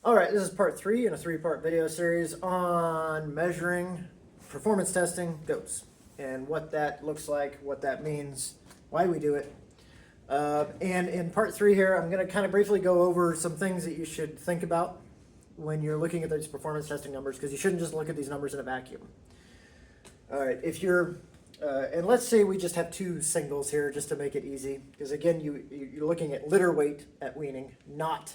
All right, this is part 3 in a 3-part video series on measuring performance testing goats and what that looks like, what that means, why we do it. And in part 3 here, I'm going to kind of briefly go over some things that you should think about when you're looking at these performance testing numbers, because you shouldn't just look at these numbers in a vacuum. All right, if you're, and let's say we just have 2 singles here just to make it easy, because again, you're looking at litter weight at weaning, not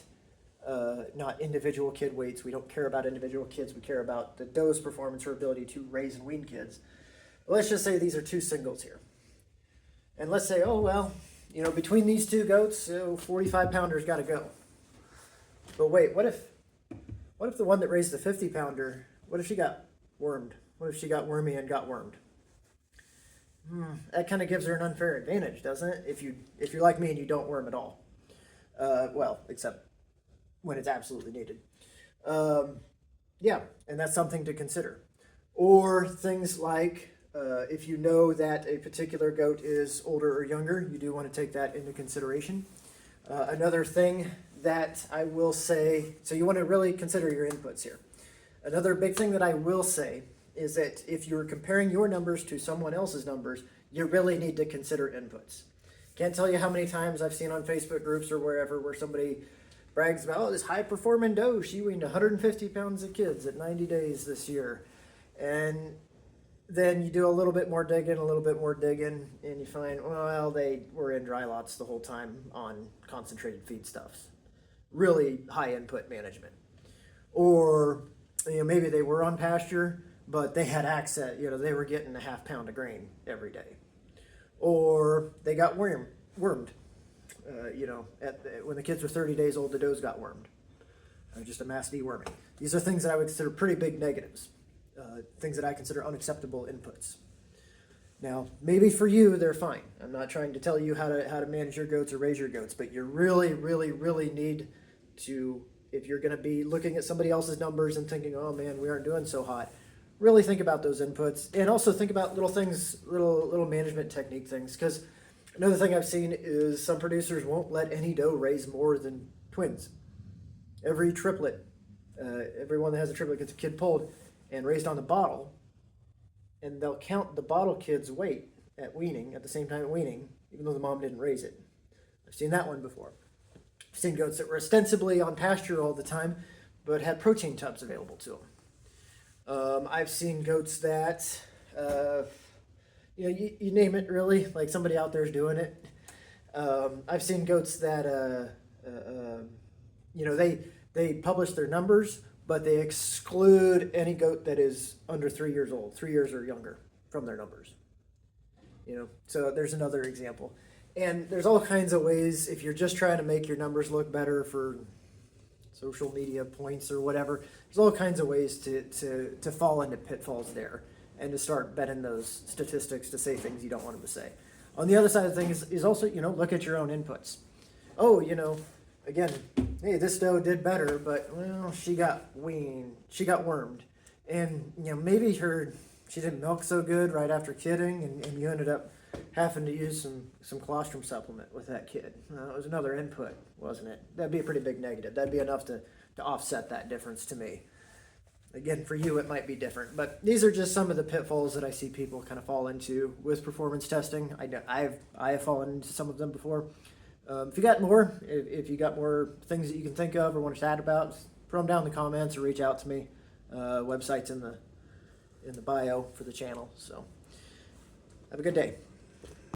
individual kid weights. We don't care about individual kids. We care about the doe's performance or ability to raise and wean kids. Let's just say these are 2 singles here. And let's say, oh, well, between these 2 goats, 45-pounder's got to go. But wait, what if the one that raised the 50-pounder, what if she got wormed? What if she got wormy and got wormed? That kind of gives her an unfair advantage, doesn't it? If you're like me and you don't worm at all. Well, except when it's absolutely needed. Yeah, and that's something to consider. Or things like if you know that a particular goat is older or younger, you do want to take that into consideration. Another thing that I will say, so you want to really consider your inputs here. Another big thing that I will say is that if you're comparing your numbers to someone else's numbers, you really need to consider inputs. Can't tell you how many times I've seen on Facebook groups or wherever where somebody brags about, oh, this high-performing doe, she weaned 150 pounds of kids at 90 days this year. And then you do a little bit more digging, and you find, well, they were in dry lots the whole time on concentrated feedstuffs. Really high input management. Or maybe they were on pasture, but they had access, they were getting a half pound of grain every day. Or they got wormed. When the kids were 30 days old, the does got wormed. Just a mass deworming. These are things that I would consider pretty big negatives. Things that I consider unacceptable inputs. Now, maybe for you, they're fine. I'm not trying to tell you how to manage your goats or raise your goats, but you really, really, really need to, if you're going to be looking at somebody else's numbers and thinking, oh man, we aren't doing so hot, really think about those inputs, and also think about little things, little management technique things, because another thing I've seen is some producers won't let any doe raise more than twins. Every triplet, everyone that has a triplet gets a kid pulled and raised on the bottle, and they'll count the bottle kid's weight at weaning, at the same time at weaning, even though the mom didn't raise it. I've seen that one before. I've seen goats that were ostensibly on pasture all the time, but had protein tubs available to them. I've seen goats that, you name it really, like somebody out there is doing it. I've seen goats that, they publish their numbers, but they exclude any goat that is under 3 years old, 3 years or younger, from their numbers. So there's another example. And there's all kinds of ways, if you're just trying to make your numbers look better for social media points or whatever, there's all kinds of ways to fall into pitfalls there and to start betting those statistics to say things you don't want them to say. On the other side of things is also, look at your own inputs. Oh, again, hey, this doe did better, but, well, she got weaned, she got wormed. And, maybe she didn't milk so good right after kidding, and you ended up having to use some colostrum supplement with that kid. It was another input, wasn't it? That'd be a pretty big negative. That'd be enough to offset that difference to me. Again, for you, it might be different. But these are just some of the pitfalls that I see people kind of fall into with performance testing. I have fallen into some of them before. If you got more, if you got more things that you can think of or want to chat about, throw them down in the comments or reach out to me. Website's in the bio for the channel. So have a good day.